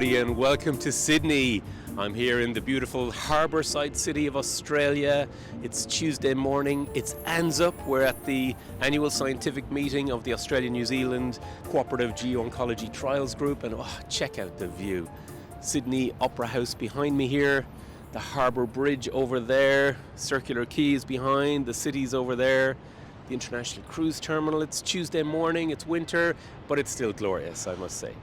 everybody, and welcome to Sydney. I'm here in the beautiful Harbourside City of Australia. It's Tuesday morning. It's ANZUP. We're at the annual scientific meeting of the Australia-New Zealand Cooperative Geo-Oncology Trials Group, and check out the view. Sydney Opera House behind me here, the Harbour Bridge over there, Circular Quays behind, the city's over there, the International Cruise Terminal. It's Tuesday morning, it's winter, but it's still glorious, I must say.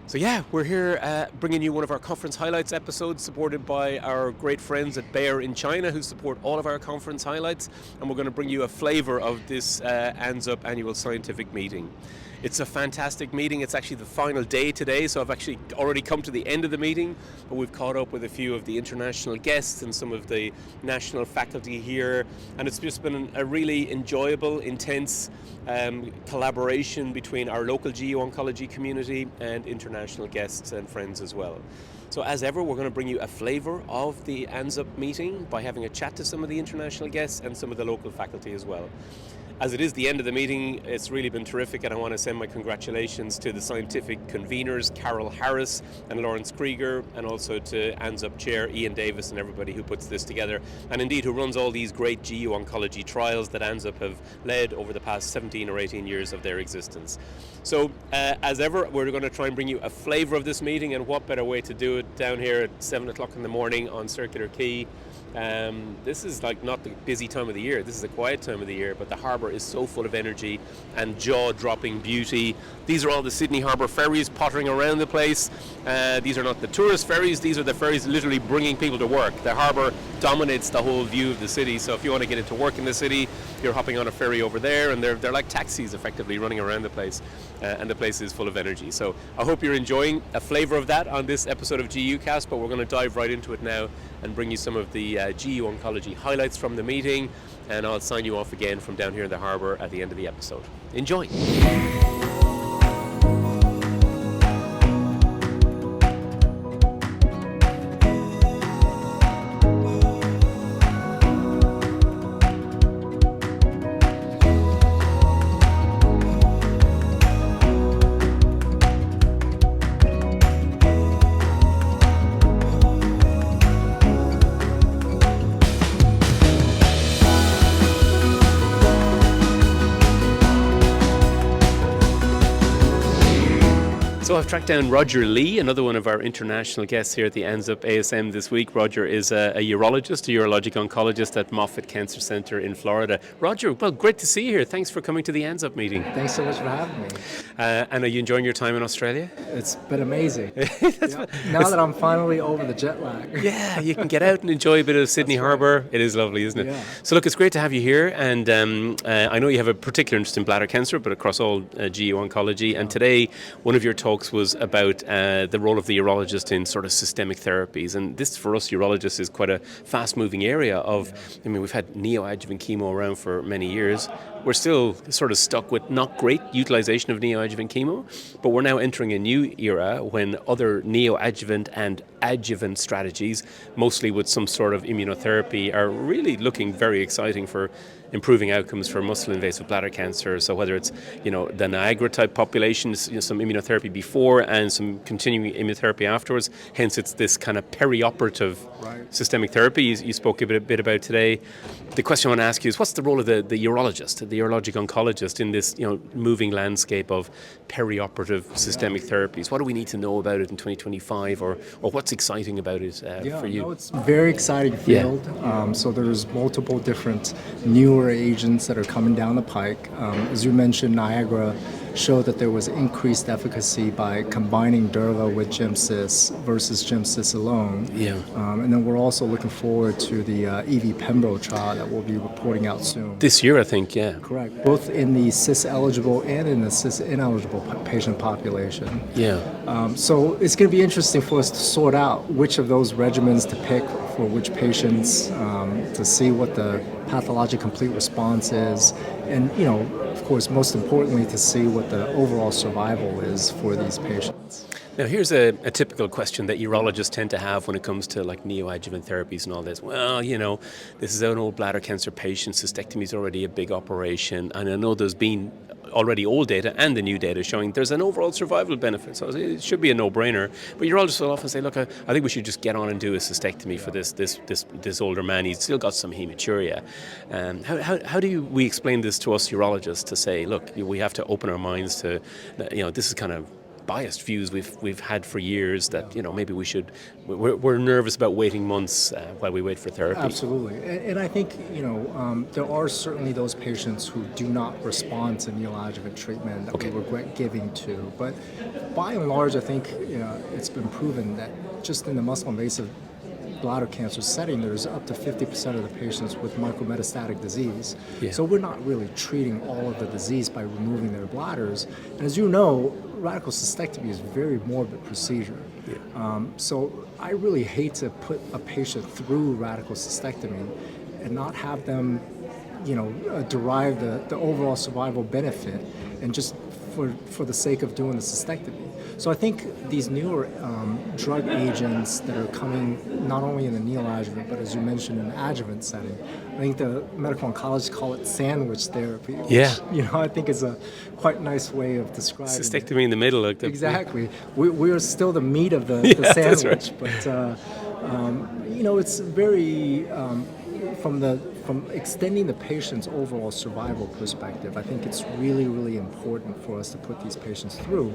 So yeah, we're here bringing you one of our conference highlights episodes, supported by our great friends at Bayer in China, who support all of our conference highlights, and we're going to bring you a flavour of this ANZUP annual scientific meeting. It's a fantastic meeting. It's actually the final day today, so I've actually already come to the end of the meeting, but we've caught up with a few of the international guests and some of the national faculty here, and it's just been a really enjoyable, intense collaboration between our local geo-oncology community and international guests and friends as well. So as ever, we're going to bring you a flavour of the ANZUP meeting by having a chat to some of the international guests and some of the local faculty as well. As it is the end of the meeting, it's really been terrific, and I want to send my congratulations to the scientific conveners, Carol Harris and Lawrence Krieger, and also to ANZUP Chair Ian Davis and everybody who puts this together, and indeed who runs all these great geo-oncology trials that ANZUP have led over the past 17 or 18 years of their existence. So, as ever, we're going to try and bring you a flavour of this meeting, and what better way to do it down here at 7 o'clock in the morning on Circular Quay. This is like not the busy time of the year, this is a quiet time of the year, but the harbour is so full of energy and jaw-dropping beauty. These are all the Sydney Harbour ferries pottering around the place. These are not the tourist ferries, these are the ferries literally bringing people to work. The harbour dominates the whole view of the city, so if you want to get into work in the city, you're hopping on a ferry over there, and they're like taxis effectively running around the place, and the place is full of energy. So I hope you're enjoying a flavour of that on this episode of GUcast, but we're going to dive right into it now and bring you some of the geo-oncology highlights from the meeting, and I'll sign you off again from down here in the harbour at the end of the episode. Enjoy! So I've tracked down Roger Lee, another one of our international guests here at the ANZUP ASM this week. Roger is a urologist, a urologic oncologist at Moffitt Cancer Centre in Florida. Roger, well, great to see you here. Thanks for coming to the ANZUP meeting. Thanks so much for having me. And are you enjoying your time in Australia? It's been amazing. Now that I'm finally over the jet lag. Yeah, you can get out and enjoy a bit of Sydney Harbour. It is lovely, isn't it? Yeah. So look, it's great to have you here, and I know you have a particular interest in bladder cancer, but across all geo-oncology, and today one of your talks was about the role of the urologist in sort of systemic therapies, and this for us urologists is quite a fast-moving area of, I mean, we've had neoadjuvant chemo around for many years. We're still sort of stuck with not great utilization of neoadjuvant chemo, but we're now entering a new era when other neoadjuvant and adjuvant strategies, mostly with some sort of immunotherapy, are really looking very exciting for improving outcomes for muscle-invasive bladder cancer. So whether it's, the Niagara type populations, some immunotherapy before and some continuing immunotherapy afterwards, hence it's this kind of perioperative systemic therapy you spoke a bit about today. The question I want to ask you is, what's the role of the urologist, the urologic oncologist in this moving landscape of perioperative systemic therapies? What do we need to know about it in 2025, or what's exciting about it for you? No, it's a very exciting field. So there's multiple different newer agents that are coming down the pike. As you mentioned, Niagara showed that there was increased efficacy by combining Durva with Gemcis versus Gemcis alone. And then we're also looking forward to the EV Pembro trial that we'll be reporting out soon. This year, I think, yeah. Correct. Both in the cis-eligible and in the cis-ineligible patient population. So it's going to be interesting for us to sort out which of those regimens to pick for which patients, to see what the pathologic complete response is, and of course, most importantly, to see what the overall survival is for these patients. Now, here's a typical question that urologists tend to have when it comes to like neoadjuvant therapies and all this. Well, this is an old bladder cancer patient. Cystectomy is already a big operation, and I know there's been already old data and the new data showing there's an overall survival benefit. So it should be a no-brainer. But urologists will often say, look, I think we should just get on and do a cystectomy for this older man. He's still got some hematuria. How do we explain this to us urologists to say, look, we have to open our minds to, this is kind of biased views we've had for years that maybe we're nervous about waiting months while we wait for therapy. Absolutely, and I think there are certainly those patients who do not respond to neoadjuvant treatment that we regret giving to, but by and large I think it's been proven that just in the muscle invasive bladder cancer setting, there's up to 50% of the patients with micrometastatic disease. Yeah. So we're not really treating all of the disease by removing their bladders. And as you know, radical cystectomy is a very morbid procedure. Yeah. So I really hate to put a patient through radical cystectomy and not have them, derive the overall survival benefit, and just for the sake of doing the cystectomy. So I think these newer drug agents that are coming not only in the neoadjuvant, but as you mentioned, in the adjuvant setting, I think the medical oncologists call it sandwich therapy, which, I think is a quite nice way of describing cystectomy in the middle. Exactly. We are still the meat of the sandwich, right. But, it's very... From extending the patient's overall survival perspective, I think it's really, really important for us to put these patients through.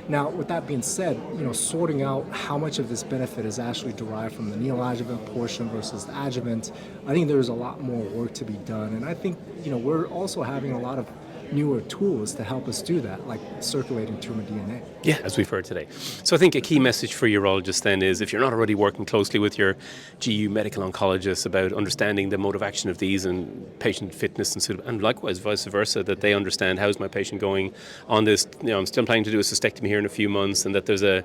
Now, with that being said, sorting out how much of this benefit is actually derived from the neoadjuvant portion versus the adjuvant, I think there's a lot more work to be done. And I think, we're also having a lot of newer tools to help us do that, like circulating tumor DNA. Yeah, as we've heard today. So I think a key message for urologists then is, if you're not already working closely with your GU medical oncologist about understanding the mode of action of these and patient fitness and likewise vice versa, that they understand how's my patient going on this, I'm still planning to do a cystectomy here in a few months, and that there's a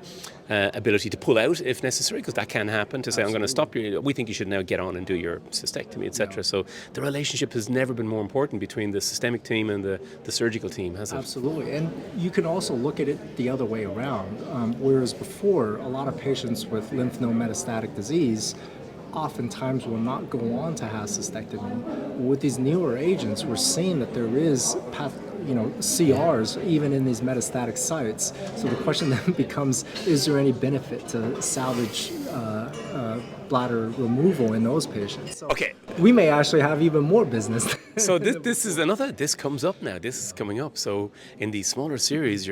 ability to pull out if necessary, because that can happen, to say, I'm going to stop you. We think you should now get on and do your cystectomy, etc. So the relationship has never been more important between the systemic team and the surgical team, has it? Absolutely. And you can also look at it the other way around. Whereas before, a lot of patients with lymph node metastatic disease oftentimes will not go on to have cystectomy. With these newer agents, we're seeing that there is CRs even in these metastatic sites. So the question then becomes, is there any benefit to salvage bladder removal in those patients? So we may actually have even more business. So this comes up now. This is coming up. So in these smaller series,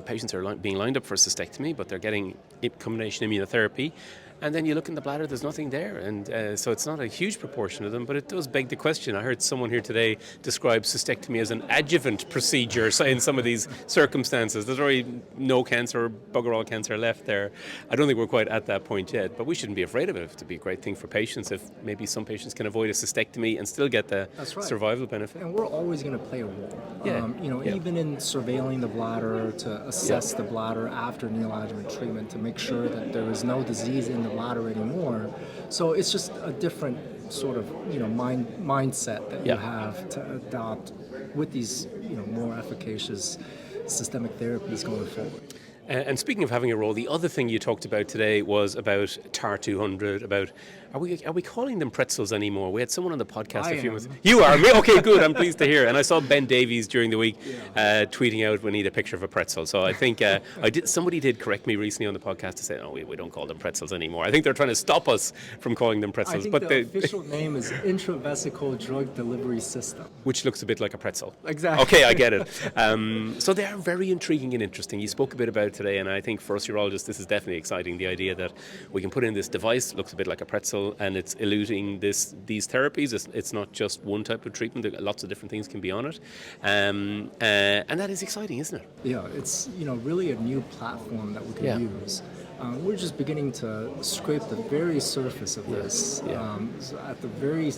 patients are being lined up for cystectomy, but they're getting combination immunotherapy. And then you look in the bladder, there's nothing there. And so it's not a huge proportion of them, but it does beg the question. I heard someone here today describe cystectomy as an adjuvant procedure in some of these circumstances. There's already no cancer or bugger all cancer left there. I don't think we're quite at that point yet, but we shouldn't be afraid of it. It'd be a great thing for patients if maybe some patients can avoid a cystectomy and still get the survival benefit. And we're always going to play a role. Even in surveilling the bladder to assess the bladder after neoadjuvant treatment to make sure that there is no disease in the bladder anymore. So it's just a different sort of mindset that you have to adopt with these more efficacious systemic therapies going forward. And speaking of having a role, the other thing you talked about today was about TAR 200. About are we calling them pretzels anymore? We had someone on the podcast a few months. You are? Okay, good. I'm pleased to hear. And I saw Ben Davies during the week tweeting out we need a picture of a pretzel. So I think somebody did correct me recently on the podcast to say, we don't call them pretzels anymore. I think they're trying to stop us from calling them pretzels. I think the official name is intravesical drug delivery system, which looks a bit like a pretzel. Exactly. Okay, I get it. So they are very intriguing and interesting. You spoke a bit about today, and I think for us urologists this is definitely exciting, the idea that we can put in this device, looks a bit like a pretzel, and it's eluting these therapies. It's not just one type of treatment, lots of different things can be on it, and that is exciting, isn't it? Yeah, it's really a new platform that we can use. We're just beginning to scrape the very surface of this, so at the very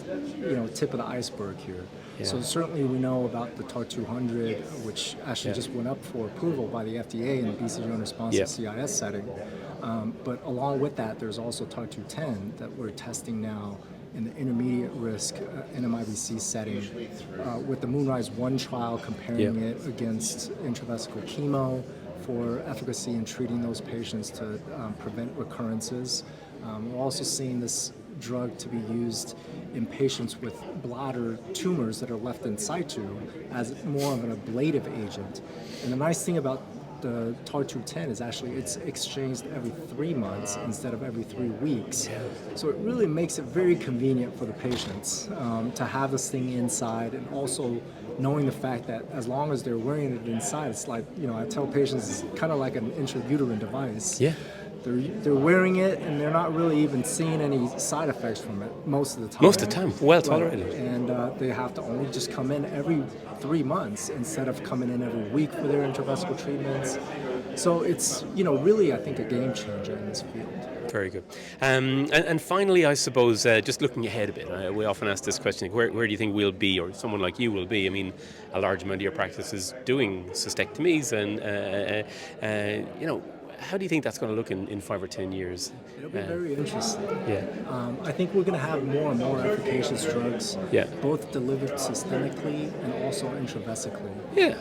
tip of the iceberg here. Yeah. So certainly we know about the TAR 200, which actually just went up for approval by the FDA in the BCG unresponsive CIS setting. But along with that, there's also TAR 210 that we're testing now in the intermediate risk NMICB setting with the Moonrise 1 trial comparing it against intravesical chemo for efficacy in treating those patients to prevent recurrences. We're also seeing this drug to be used in patients with bladder tumors that are left in situ as more of an ablative agent. And the nice thing about the TAR-210 is actually it's exchanged every 3 months instead of every 3 weeks. So it really makes it very convenient for the patients to have this thing inside, and also knowing the fact that as long as they're wearing it inside, it's like, I tell patients it's kind of like an intrauterine device. Yeah. They're wearing it and they're not really even seeing any side effects from it most of the time. Most of the time, well tolerated. And they have to only just come in every 3 months instead of coming in every week for their intravesical treatments. So it's, really, I think, a game changer in this field. Very good. And finally, I suppose, just looking ahead a bit, we often ask this question, where do you think we'll be, or someone like you will be? I mean, a large amount of your practice is doing cystectomies, and, how do you think that's going to look in 5 or 10 years? It'll be very interesting. Yeah. I think we're going to have more and more efficacious drugs, both delivered systemically and also intravesically. Yeah.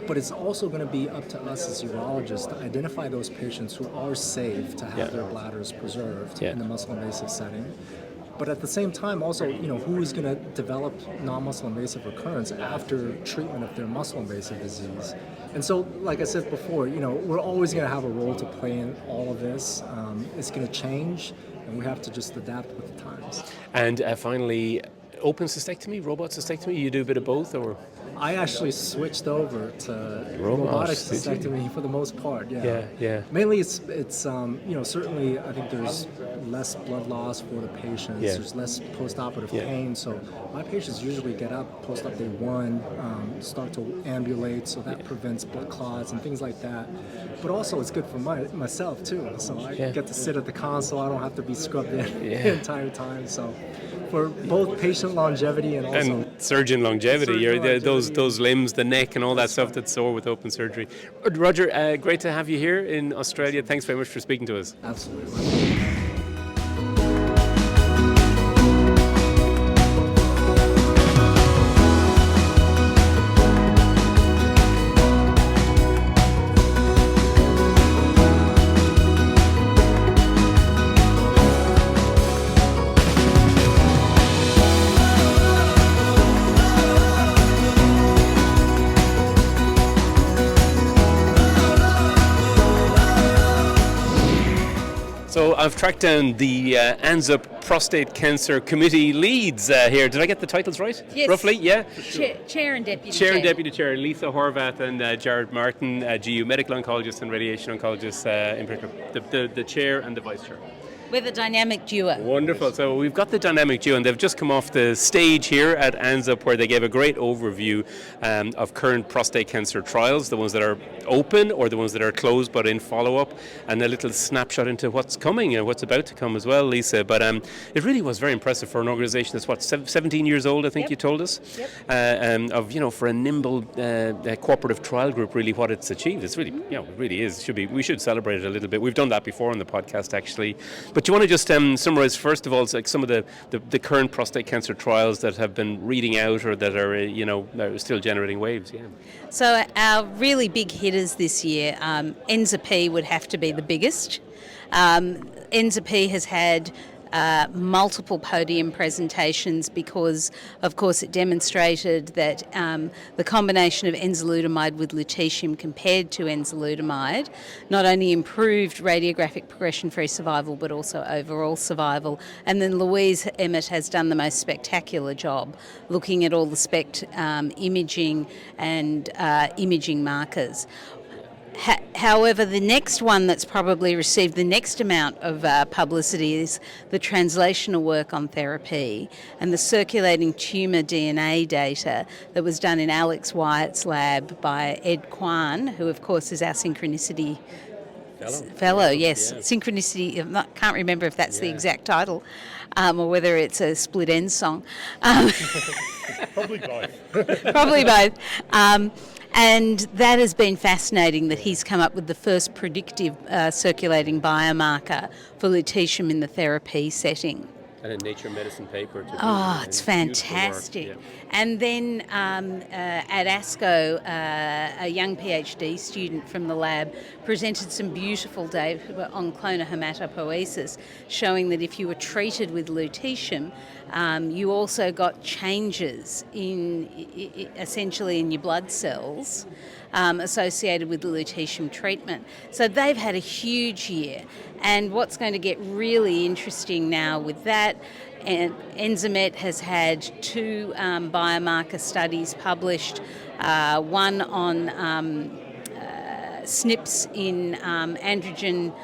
But it's also going to be up to us as urologists to identify those patients who are safe to have their bladders preserved in the muscle invasive setting. But at the same time, also, who is going to develop non-muscle invasive recurrence after treatment of their muscle invasive disease? And so, like I said before, we're always going to have a role to play in all of this. It's going to change, and we have to just adapt with the times. And finally, open cystectomy, robot cystectomy, you do a bit of both, or? I actually switched over to robotic cystectomy for the most part. Yeah. Mainly, it's certainly I think there's less blood loss for the patients. Yeah. There's less post-operative pain. So my patients usually get up post-op day 1, start to ambulate, so that prevents blood clots and things like that. But also it's good for myself too. So I get to sit at the console. I don't have to be scrubbed in the entire time. So for both patient longevity and also surgeon longevity, those limbs, the neck, and all that stuff that's sore with open surgery. Roger, great to have you here in Australia. Thanks very much for speaking to us. Absolutely. So I've tracked down the ANZUP Prostate Cancer Committee leads here. Did I get the titles right? Yes. Roughly, yeah? Chair and Deputy Chair and Deputy Chair, Lisa Horvath and Jarad Martin, GU medical oncologist and radiation oncologist in particular, the Chair and the Vice Chair. We're the dynamic duo. Wonderful. So we've got the dynamic duo, and they've just come off the stage here at ANZUP, where they gave a great overview of current prostate cancer trials, the ones that are open or the ones that are closed but in follow-up, and a little snapshot into what's coming and what's about to come as well, Lisa. But it really was very impressive for an organisation that's 17 years old, I think you told us, for a nimble cooperative trial group, really what it's achieved. It's really, it really is. We should celebrate it a little bit. We've done that before on the podcast, actually. But do you want to just summarise, first of all, like some of the current prostate cancer trials that have been reading out or that are, are still generating waves? Yeah. So our really big hitters this year, ANZUP would have to be the biggest. ANZUP has had multiple podium presentations because, of course, it demonstrated that the combination of enzalutamide with lutetium compared to enzalutamide not only improved radiographic progression-free survival but also overall survival. And then Louise Emmett has done the most spectacular job looking at all the SPECT imaging and imaging markers. However, the next one that's probably received the next amount of publicity is the translational work on therapy and the circulating tumour DNA data that was done in Alex Wyatt's lab by Ed Kwan, who of course is our synchronicity fellow. Yes. Synchronicity, I can't remember if that's the exact title or whether it's a Split Enz song. Probably both. Probably both. And that has been fascinating that he's come up with the first predictive circulating biomarker for lutetium in the therapy setting. And a Nature Medicine paper. It's fantastic. Yeah. And then at ASCO, a young PhD student from the lab presented some beautiful data on clonal hematopoiesis, showing that if you were treated with lutetium, you also got changes essentially in your blood cells associated with the lutetium treatment. So they've had a huge year. And what's going to get really interesting now with that, and ANZUP has had 2 biomarker studies published, one on SNPs in androgen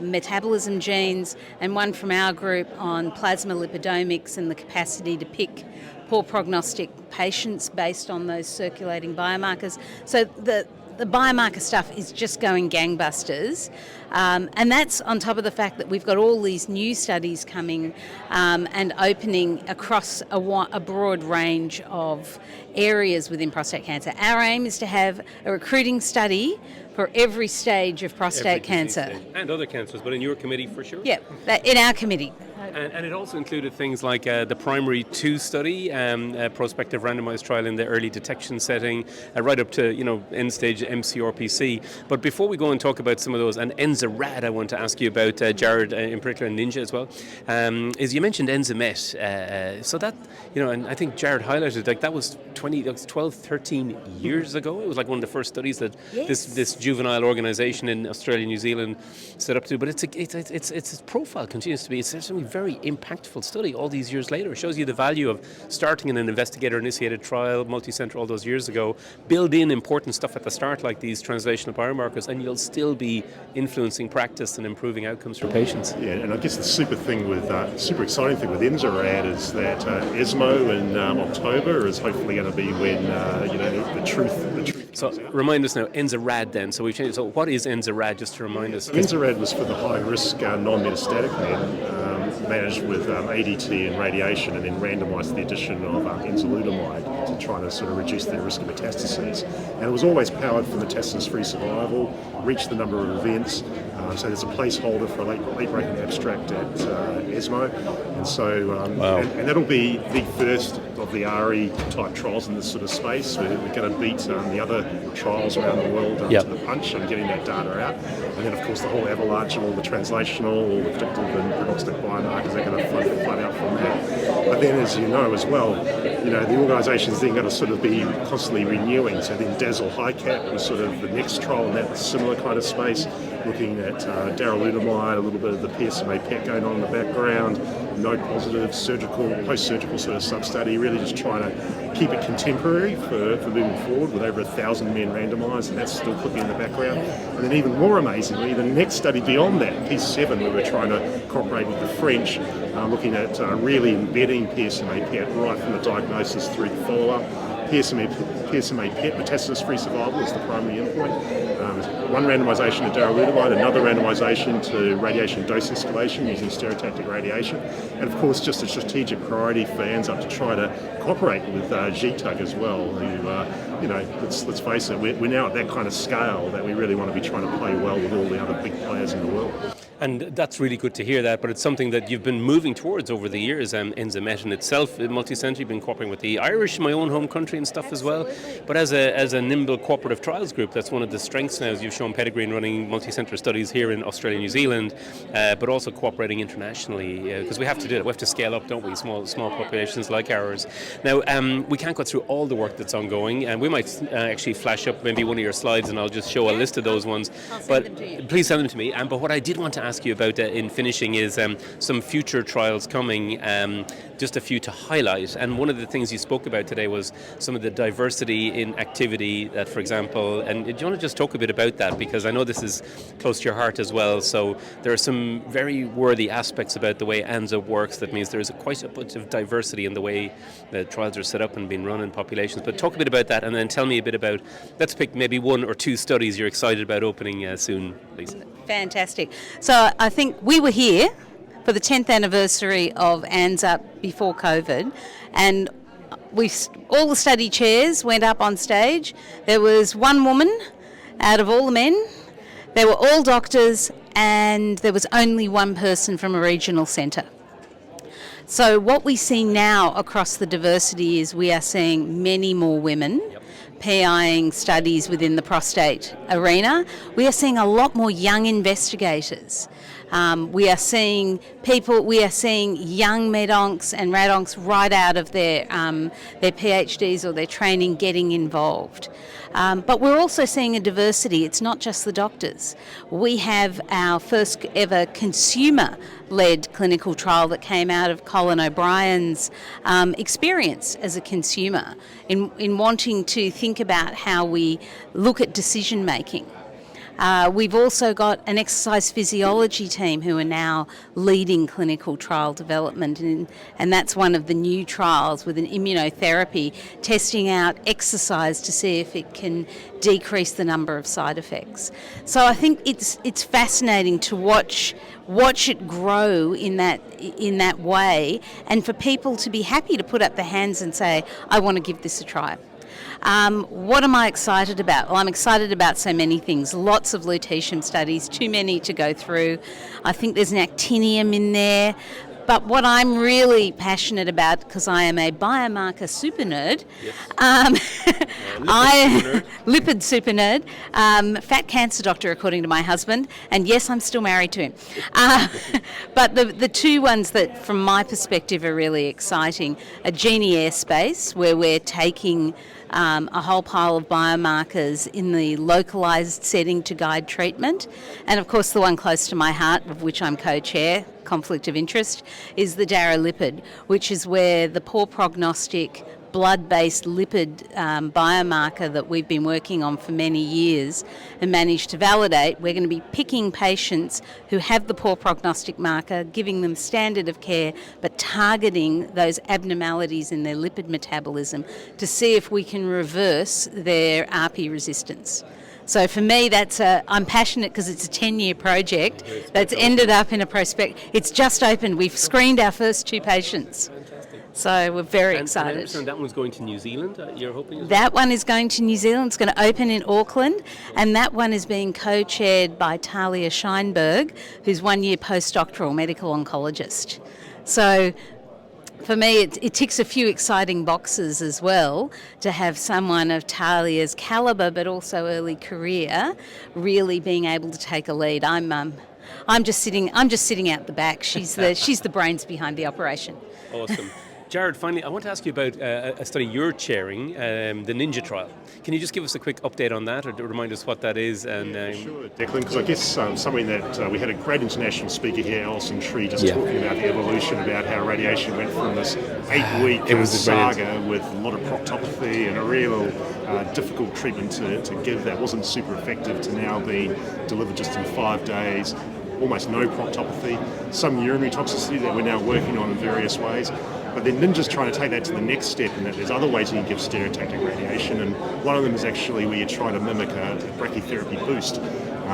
metabolism genes, and one from our group on plasma lipidomics and the capacity to pick poor prognostic patients based on those circulating biomarkers. So the biomarker stuff is just going gangbusters, and that's on top of the fact that we've got all these new studies coming and opening across a broad range of areas within prostate cancer. Our aim is to have a recruiting study for every stage of prostate cancer. And other cancers, but in your committee for sure? Yeah, in our committee. And it also included things like the Primary 2 study, a prospective randomised trial in the early detection setting, right up to end-stage MCRPC. But before we go and talk about some of those, and ENZA-RAD I want to ask you about, Jarad in particular, and Ninja as well, is you mentioned ENZA-MET. So that, and I think Jarad highlighted, that was 12, 13 years ago. It was like one of the first studies that this juvenile organisation in Australia, New Zealand set up to. But its profile continues to be, it's certainly very impactful study all these years later. It shows you the value of starting in an investigator-initiated trial, multi-centre all those years ago, build in important stuff at the start like these translational biomarkers, and you'll still be influencing practice and improving outcomes for patients. Yeah, and I guess the super exciting thing with ENZA-RAD is that ESMO in October is hopefully going to be when the truth. So remind us now, ENZA-RAD then. So we've changed. So what is ENZA-RAD, just to remind us? ENZA-RAD was for the high-risk non-metastatic men, managed with ADT and radiation, and then randomised the addition of enzalutamide to try to sort of reduce the risk of metastases. And it was always powered for metastasis-free survival, reached the number of events. So there's a placeholder for a late-breaking abstract at ESMO. And so and that'll be the first of the RE type trials in this sort of space. We're going to beat the other trials around the world to the punch and getting that data out. And then, of course, the whole avalanche of all the translational, all the predictive and prognostic biomarkers are going to flood out from that. But then, as you know as well, the organisation's then going to sort of be constantly renewing. So then DAZZLE HiCap was sort of the next trial in that similar kind of space, looking at darolutamide, a little bit of the PSMA PET going on in the background, node positive, post-surgical sort of sub-study, really just trying to keep it contemporary for moving forward with over 1,000 men randomised, and that's still cooking in the background. And then even more amazingly, the next study beyond that, Piece 7, we were trying to cooperate with the French, looking at really embedding PSMA PET right from the diagnosis through the follow-up. PSMA PET metastasis-free survival is the primary endpoint. One randomisation to darolutamide, another randomisation to radiation dose escalation using stereotactic radiation, and of course just a strategic priority for ANZUP to try to cooperate with GTUG as well, who, let's face it, we're now at that kind of scale that we really want to be trying to play well with all the other big players in the world. And that's really good to hear that, but it's something that you've been moving towards over the years. ENZA-MET in itself, multi-centre, you've been cooperating with the Irish, my own home country and stuff as well. But as a nimble cooperative trials group, that's one of the strengths now, as you've shown pedigree in running multi-centre studies here in Australia, New Zealand, but also cooperating internationally, because we have to do it. We have to scale up, don't we, small populations like ours. Now, we can't go through all the work that's ongoing, and we might actually flash up maybe one of your slides and I'll just show a list of those ones. But please send them to me. But what I did want to ask you about in finishing is some future trials coming, just a few to highlight. And one of the things you spoke about today was some of the diversity in activity that, for example, and do you want to just talk a bit about that, because I know this is close to your heart as well. So there are some very worthy aspects about the way ANZUP works. That means there's quite a bunch of diversity in the way the trials are set up and being run in populations. But talk a bit about that, and then tell me a bit about, let's pick maybe 1 or 2 studies you're excited about opening soon, Lisa. Fantastic. So I think we were here for the 10th anniversary of ANZUP before COVID, and all the study chairs went up on stage. There was one woman out of all the men. They were all doctors, and there was only one person from a regional centre. So what we see now across the diversity is we are seeing many more women PIing studies within the prostate arena. We are seeing a lot more young investigators. We are seeing young medoncs and radoncs right out of their PhDs or their training getting involved. But we're also seeing a diversity. It's not just the doctors. We have our first ever consumer-led clinical trial that came out of Colin O'Brien's experience as a consumer in wanting to think about how we look at decision making. We've also got an exercise physiology team who are now leading clinical trial development, and that's one of the new trials with an immunotherapy testing out exercise to see if it can decrease the number of side effects. So I think it's fascinating to watch it grow in that way, and for people to be happy to put up their hands and say, I want to give this a try. What am I excited about? Well, I'm excited about so many things. Lots of lutetium studies, too many to go through. I think there's an actinium in there. But what I'm really passionate about, because I am a biomarker super nerd, lipid super nerd, fat cancer doctor according to my husband, and yes, I'm still married to him. But the two ones that from my perspective are really exciting are Genie Airspace, where we're taking a whole pile of biomarkers in the localised setting to guide treatment. And of course the one close to my heart, of which I'm co-chair, conflict of interest, is the darolipid, which is where the poor prognostic blood-based lipid biomarker that we've been working on for many years and managed to validate. We're going to be picking patients who have the poor prognostic marker, giving them standard of care, but targeting those abnormalities in their lipid metabolism to see if we can reverse their RP resistance. So for me, I'm passionate because it's a 10-year project that's ended up in a prospect. It's just opened. We've screened our first 2 patients. So we're very excited. And I understand that one's going to New Zealand, you're hoping? That one is going to New Zealand. It's going to open in Auckland. And that one is being co-chaired by Talia Scheinberg, who's 1-year postdoctoral medical oncologist. So for me, it ticks a few exciting boxes as well to have someone of Talia's calibre, but also early career, really being able to take a lead. I'm just sitting out the back. She's the brains behind the operation. Awesome. Jarad, finally, I want to ask you about a study you're chairing, the Ninja trial. Can you just give us a quick update on that, or remind us what that is? And sure, Declan, because I guess something that we had a great international speaker here, Alison Tree, just talking about the evolution, about how radiation went from this 8-week saga with a lot of proctopathy and a real difficult treatment to give that wasn't super effective, to now being delivered just in 5 days. Almost no proctopathy, some urinary toxicity that we're now working on in various ways. But then Ninja's trying to take that to the next step, in that there's other ways you can give stereotactic radiation, and one of them is actually where you try to mimic a brachytherapy boost.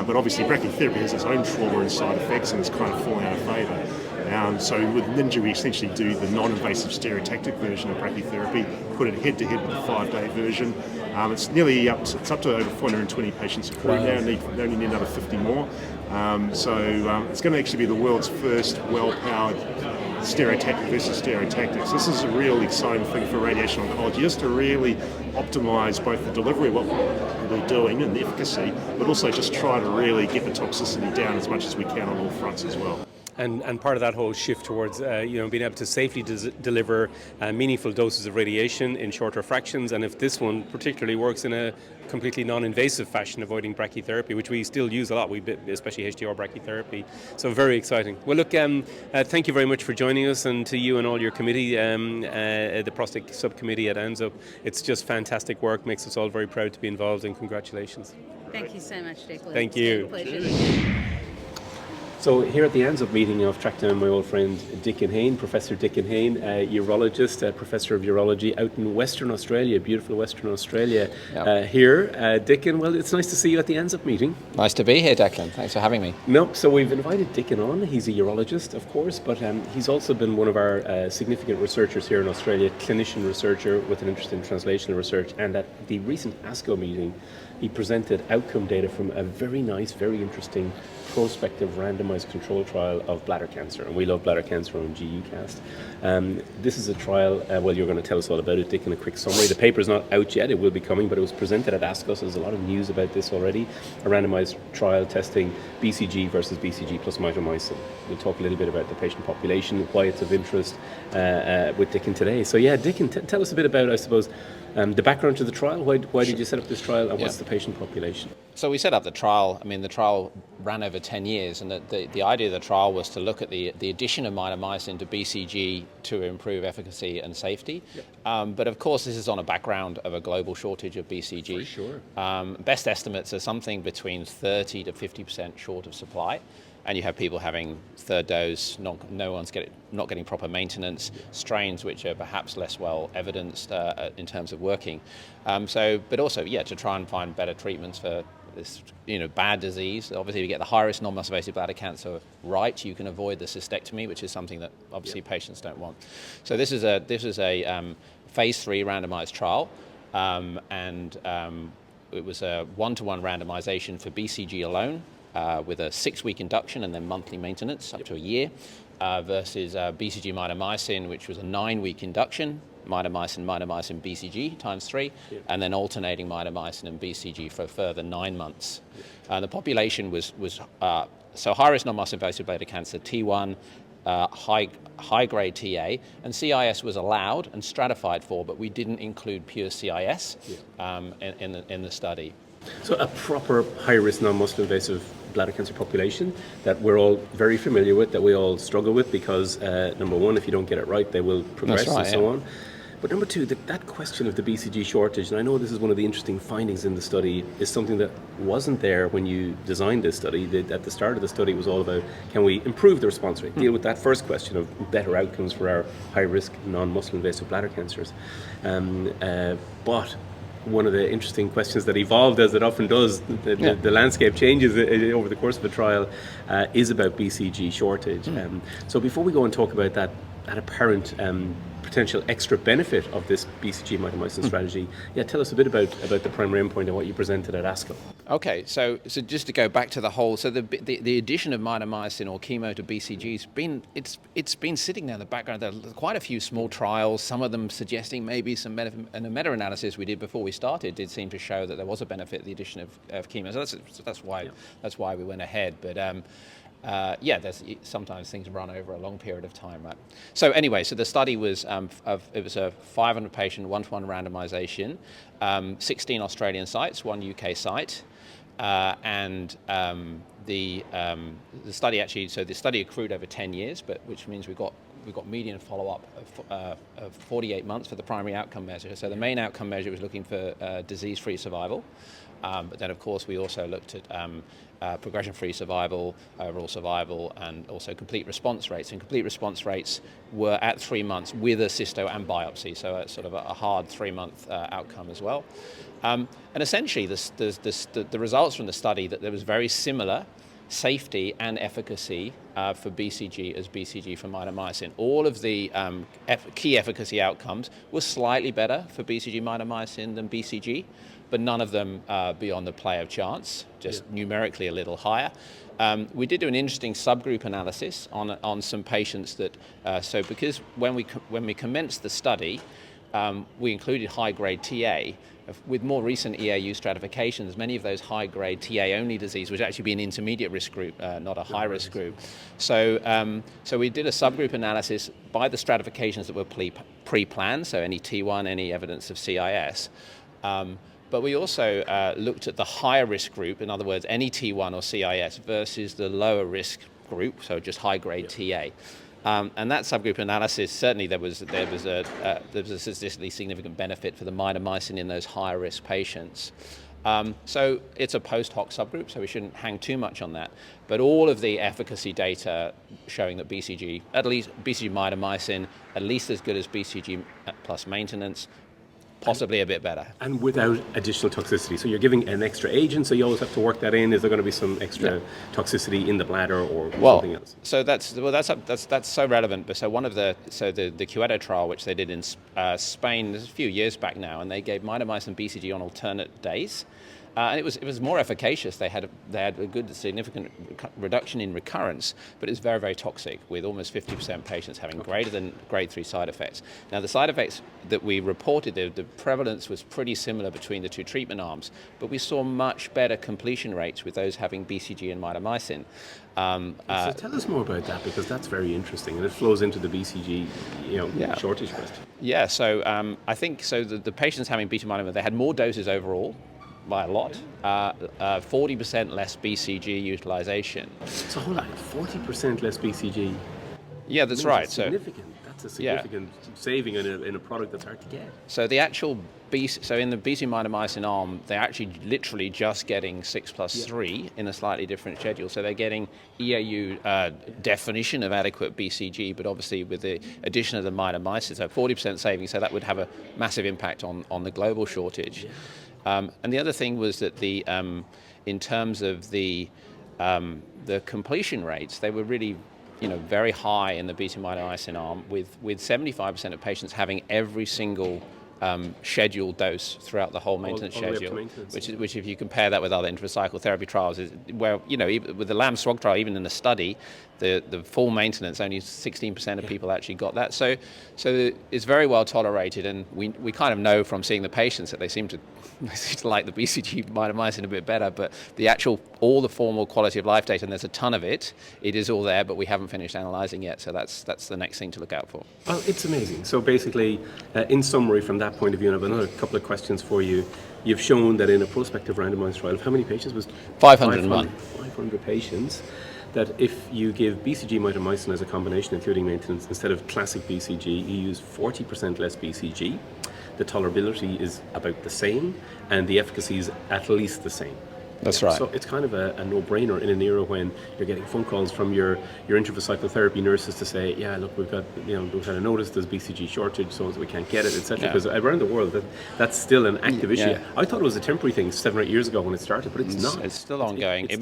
But obviously brachytherapy has its own trauma and side effects, and it's kind of falling out of favour. So with Ninja, we essentially do the non-invasive stereotactic version of brachytherapy, put it head-to-head with the 5-day version. It's nearly up to over 420 patients accrued now, and they only need another 50 more. So it's going to actually be the world's first well-powered stereotactic versus stereotactics. This is a real exciting thing for radiation oncology, just to really optimise both the delivery of what we're doing and the efficacy, but also just try to really get the toxicity down as much as we can on all fronts as well. And part of that whole shift towards being able to safely deliver meaningful doses of radiation in shorter fractions, and if this one particularly works in a completely non-invasive fashion, avoiding brachytherapy, which we still use a lot, especially HDR brachytherapy. So very exciting. Well, look, thank you very much for joining us, and to you and all your committee, the prostate subcommittee at ANZUP. It's just fantastic work, makes us all very proud to be involved, and congratulations. Thank you so much, Declan. Thank you. It's been a pleasure. So here at the ANZUP meeting, I've tracked down my old friend Dickon Hayne, Professor Dickon Hayne, urologist, Professor of Urology out in Western Australia, beautiful Western Australia. Here, Dickon, well, it's nice to see you at the ANZUP meeting. Nice to be here, Declan. Thanks for having me. No, so we've invited Dickon on. He's a urologist, of course, but he's also been one of our significant researchers here in Australia, clinician researcher with an interest in translational research. And at the recent ASCO meeting, he presented outcome data from a very nice, very interesting prospective randomized randomized control trial of bladder cancer, and we love bladder cancer on GUcast. This is a trial, well, you're going to tell us all about it, Dick, in a quick summary. The paper is not out yet, it will be coming, but it was presented at ASCO, so there's a lot of news about this already. A randomized trial testing BCG versus BCG plus mitomycin. We'll talk a little bit about the patient population, why it's of interest with Dickon today. So yeah, Dickon, tell us a bit about, I suppose, the background to the trial. Why did you set up this trial, and what's the patient population? So we set up the trial. I mean, the trial ran over 10 years, and the idea of the trial was to look at the addition of mitomycin to BCG to improve efficacy and safety. Yep. But of course, this is on a background of a global shortage of BCG. For sure. Best estimates are something between 30 to 50% short of supply. And you have people having third dose, not getting proper maintenance, strains which are perhaps less well evidenced in terms of working. But also, to try and find better treatments for this, bad disease. Obviously, if you get the high-risk non-muscle invasive bladder cancer right, you can avoid the cystectomy, which is something that obviously patients don't want. So this is a phase 3 randomized trial, and it was a 1-to-1 randomization for BCG alone. With a 6-week induction and then monthly maintenance up to a year, versus BCG mitomycin, which was a 9-week induction, mitomycin, BCG times 3, and then alternating mitomycin and BCG for a further 9 months. The population was so high-risk non-muscle invasive bladder cancer, T1, high-grade TA, and CIS was allowed and stratified for, but we didn't include pure CIS in the study. So a proper high-risk non-muscle invasive bladder cancer population that we're all very familiar with, that we all struggle with because, number one, if you don't get it right, they will progress and so on. But number two, that question of the BCG shortage, and I know this is one of the interesting findings in the study, is something that wasn't there when you designed this study. At the start of the study, it was all about, can we improve the response rate? Deal with that first question of better outcomes for our high-risk non-muscle invasive bladder cancers. But one of the interesting questions that evolved, as it often does, the landscape changes over the course of a trial, is about BCG shortage. So before we go and talk about that apparent potential extra benefit of this BCG mitomycin strategy, tell us a bit about the primary endpoint and what you presented at ASCO. Okay, so just to go back to the whole, so the addition of mitomycin or chemo to BCG it's been sitting there in the background. There are quite a few small trials, some of them suggesting maybe some benefit, and a meta-analysis we did before we started did seem to show that there was a benefit of the addition of chemo. So that's why we went ahead. But there's sometimes things run over a long period of time, right? So anyway, so the study was it was a 500-patient 1-to-1 randomization, 16 Australian sites, 1 UK site, and the study actually. So the study accrued over 10 years, but which means we've got median follow-up of 48 months for the primary outcome measure. So the main outcome measure was looking for disease-free survival. But then, of course, we also looked at progression-free survival, overall survival, and also complete response rates. And complete response rates were at 3 months with a cysto and biopsy, so it's sort of a hard 3-month outcome as well. And essentially, the results from the study that there was very similar safety and efficacy for BCG as BCG for mitomycin. All of the key efficacy outcomes were slightly better for BCG mitomycin than BCG, but none of them beyond the play of chance, just numerically a little higher. We did do an interesting subgroup analysis on some patients that, so because when we commenced the study, we included high-grade TA. With more recent EAU stratifications, many of those high-grade TA-only disease would actually be an intermediate risk group, not a high-risk group. So we did a subgroup analysis by the stratifications that were pre-planned, so any T1, any evidence of CIS. But we also looked at the higher risk group, in other words, any T1 or CIS versus the lower risk group, so just high-grade TA. And that subgroup analysis, certainly there was a statistically significant benefit for the mitomycin in those higher risk patients. So it's a post hoc subgroup, so we shouldn't hang too much on that. But all of the efficacy data showing that BCG mitomycin, at least as good as BCG plus maintenance, possibly a bit better. And without additional toxicity. So you're giving an extra agent, so you always have to work that in. Is there going to be some extra toxicity in the bladder or something else? So that's so relevant. But so the Quevedo trial, which they did in Spain a few years back now, and they gave mitomycin BCG on alternate days. And it was more efficacious. They had a good significant reduction in recurrence, but it's very, very toxic, with almost 50% patients having greater than grade 3 side effects. Now, the side effects that we reported, the prevalence was pretty similar between the two treatment arms, but we saw much better completion rates with those having BCG and mitomycin. So tell us more about that, because that's very interesting, and it flows into the BCG shortage question. Yeah, so I think the patients having beta mitomycin, they had more doses overall, by a lot, 40% less BCG utilization. So hold on, 40% less BCG? Yeah, that's right. That's a significant saving in a product that's hard to get. So the actual in the BC mitomycin arm, they're actually literally just getting 6+3 in a slightly different schedule. So they're getting EAU definition of adequate BCG, but obviously with the addition of the mitomycin, so 40% saving, so that would have a massive impact on the global shortage. Yeah. And the other thing was that in terms of the completion rates, they were really, very high in the beta mitomycin arm, with 75% of patients having every single scheduled dose throughout the whole maintenance schedule, which if you compare that with other intracycle therapy trials, is where, with the LAM-SWOG trial, even in the study, the full maintenance, only 16% of people actually got that. So it's very well tolerated, and we kind of know from seeing the patients that they seem to like the BCG mitomycin a bit better, but all the formal quality of life data, and there's a ton of it is all there, but we haven't finished analysing yet, so that's the next thing to look out for. Well, it's amazing. So basically, in summary, from that point of view, and I have another couple of questions for you. You've shown that in a prospective randomised trial of how many patients was 501. 500 patients, that if you give BCG mitomycin as a combination, including maintenance, instead of classic BCG, you use 40% less BCG. The tolerability is about the same, and the efficacy is at least the same. That's right. So it's kind of a no-brainer in an era when you're getting phone calls from your intravesical therapy nurses to say, yeah, look, we've had a notice there's BCG shortage, so we can't get it, etc. Because around the world, that's still an active issue. I thought it was a temporary thing 7 or 8 years ago when it started, but it's not. It's still ongoing. It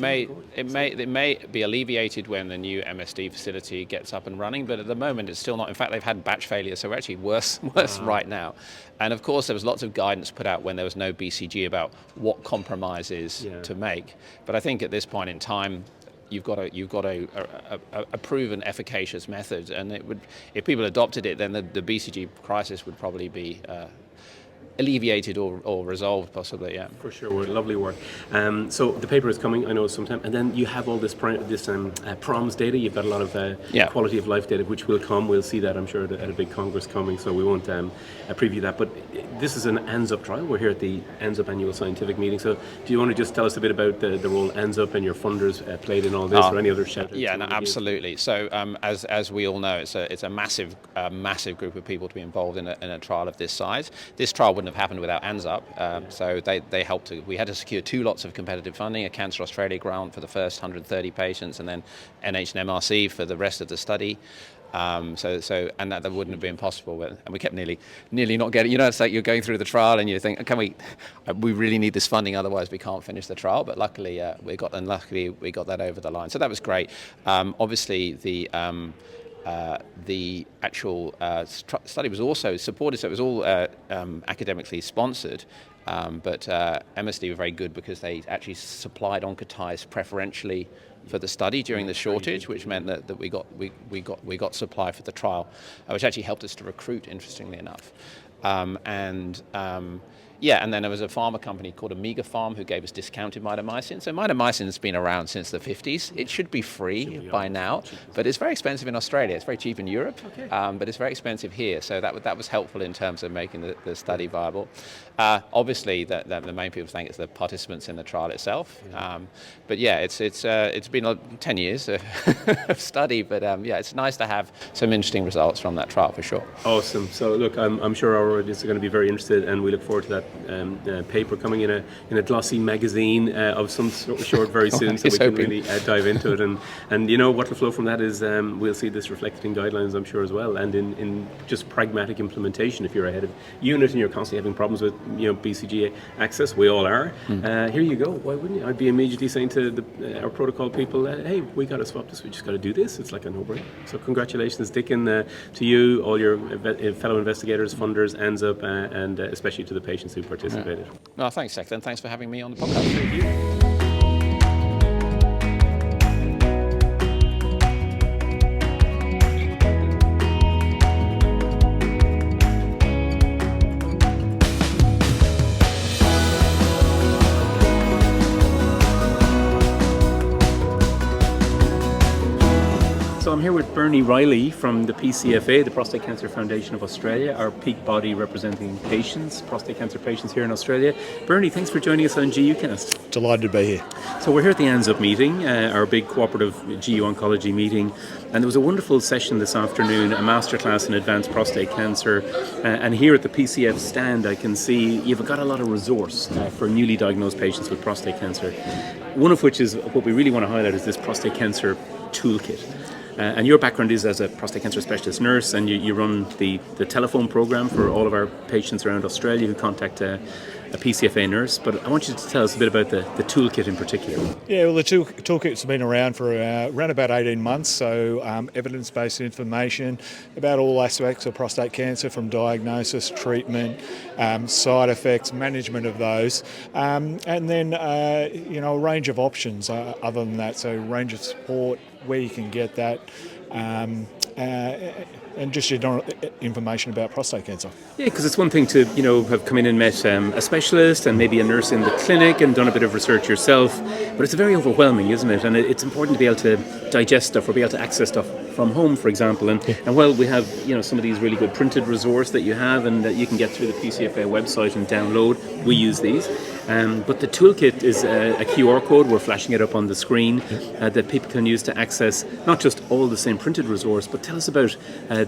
may be alleviated when the new MSD facility gets up and running, but at the moment it's still not. In fact, they've had batch failure, so we're actually worse right now. And of course, there was lots of guidance put out when there was no BCG about what compromises to make. But I think at this point in time, you've got a proven efficacious method, and it would, if people adopted it, then the BCG crisis would probably be alleviated or resolved, possibly. Yeah, for sure. Lovely work. So the paper is coming, I know, sometime, and then you have all this PROMS data. You've got a lot of quality of life data, which will come. We'll see that, I'm sure, at a big congress coming. So we won't preview that. But this is an ANZUP trial. We're here at the ANZUP Annual Scientific Meeting. So do you want to just tell us a bit about the role ANZUP and your funders played in all this, or any other shout-outs? Yeah, no, absolutely. So as we all know, it's a massive group of people to be involved in a trial of this size. This trial wouldn't have happened without ANZUP, so they helped. We had to secure 2 lots of competitive funding, a Cancer Australia grant for the first 130 patients, and then NH&MRC for the rest of the study. And that wouldn't have been possible, and we kept nearly not getting. It's like you're going through the trial and you think, we really need this funding, otherwise we can't finish the trial. But luckily we got that over the line, so that was great. Obviously the actual study was also supported, so it was all academically sponsored. But MSD were very good because they actually supplied Oncotype preferentially for the study during the shortage, which meant that we got supply for the trial, which actually helped us to recruit, interestingly enough. And then there was a pharma company called Amiga Pharm who gave us discounted mitomycin. So mitomycin has been around since the 50s. It should be free by now, but it's very expensive in Australia. It's very cheap in Europe, but it's very expensive here. So that was helpful in terms of making the study viable. Obviously, the main people think it's the participants in the trial itself. But yeah, it's been 10 years of study, but it's nice to have some interesting results from that trial for sure. Awesome. So look, I'm sure our audience are going to be very interested, and we look forward to that paper coming in a glossy magazine of some sort very soon, so we can really dive into it. And what will flow from that is we'll see this reflected in guidelines, I'm sure, as well, and in just pragmatic implementation. If you're a head of unit and you're constantly having problems with BCG access, we all are. Here you go. Why wouldn't you? I'd be immediately saying to our protocol people, hey, we got to swap this. We just got to do this. It's like a no-brainer. So congratulations, Dickon, to you, all your fellow investigators, funders, ANZUP, and especially to the patients who participated. No, thanks, Declan. Thanks for having me on the podcast. Thank you. So I'm here with Bernie Reilly from the PCFA, the Prostate Cancer Foundation of Australia, our peak body representing patients, prostate cancer patients here in Australia. Bernie, thanks for joining us on GUcast. Delighted to be here. So we're here at the ANZUP meeting, our big cooperative GU oncology meeting, and there was a wonderful session this afternoon, a masterclass in advanced prostate cancer, and here at the PCF stand I can see you've got a lot of resource for newly diagnosed patients with prostate cancer, one of which is what we really want to highlight is this prostate cancer toolkit. And your background is as a prostate cancer specialist nurse, and you run the telephone program for all of our patients around Australia who contact a PCFA nurse. But I want you to tell us a bit about the toolkit in particular. Yeah, well, the toolkit's been around for around about 18 months, so evidence-based information about all aspects of prostate cancer, from diagnosis, treatment, side effects, management of those, and then a range of options other than that, so a range of support, where you can get that, and just general information about prostate cancer. Yeah, because it's one thing to have come in and met a specialist and maybe a nurse in the clinic and done a bit of research yourself, but it's very overwhelming, isn't it? And it's important to be able to digest stuff or be able to access stuff from home, for example. And while we have some of these really good printed resource that you have and that you can get through the PCFA website and download, we use these. But the toolkit is a QR code. We're flashing it up on the screen that people can use to access not just all the same printed resource, but tell us about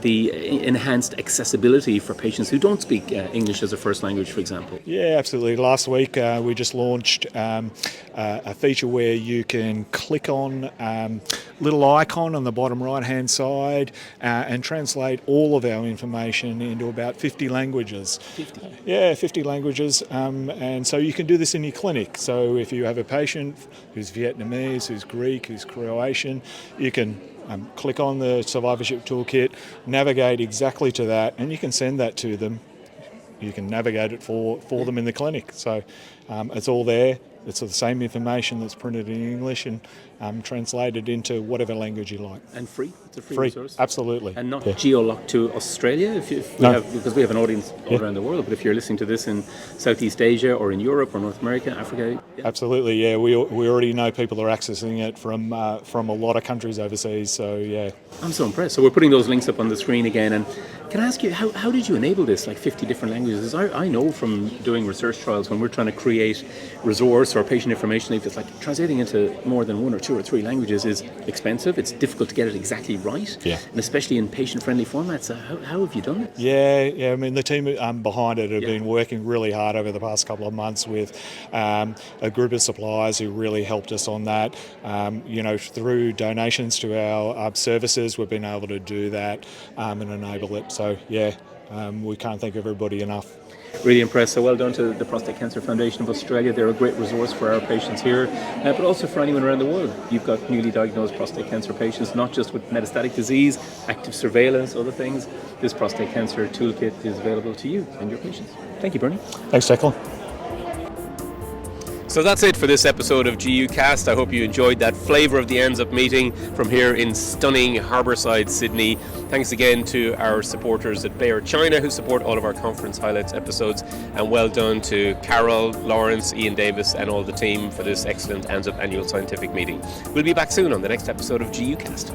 the enhanced accessibility for patients who don't speak English as a first language, for example. Yeah, absolutely. Last week we just launched a feature where you can click on little icon on the bottom right-hand side and translate all of our information into about 50 languages. 50? Yeah, 50 languages. And so you can do this in your clinic. So if you have a patient who's Vietnamese, who's Greek, who's Croatian, you can click on the survivorship toolkit, navigate exactly to that, and you can send that to them. You can navigate it for them in the clinic. So it's all there. It's the same information that's printed in English and translated into whatever language you like. And free? It's a free resource? Absolutely. And not geo-locked to Australia, because we have an audience all around the world, but if you're listening to this in Southeast Asia or in Europe or North America, Africa... Yeah. Absolutely, yeah. We already know people are accessing it from a lot of countries overseas, so yeah. I'm so impressed. So we're putting those links up on the screen again, and can I ask you, how did you enable this, like 50 different languages? I know from doing research trials when we're trying to create resource or patient information, it's like translating into more than 1 or 2 or 3 languages is expensive. It's difficult to get it exactly right, and especially in patient-friendly formats. So how have you done it? Yeah. I mean, the team behind it have been working really hard over the past couple of months with a group of suppliers who really helped us on that. Through donations to our services, we've been able to do that and enable it. So we can't thank everybody enough. Really impressed. So well done to the Prostate Cancer Foundation of Australia. They're a great resource for our patients here, but also for anyone around the world. You've got newly diagnosed prostate cancer patients, not just with metastatic disease, active surveillance, other things. This prostate cancer toolkit is available to you and your patients. Thank you, Bernie. Thanks, Declan. So that's it for this episode of GUcast. I hope you enjoyed that flavour of the ANZUP meeting from here in stunning Harbourside, Sydney. Thanks again to our supporters at Bayer China who support all of our conference highlights episodes, and well done to Carol, Lawrence, Ian Davis and all the team for this excellent ANZUP annual scientific meeting. We'll be back soon on the next episode of GUcast.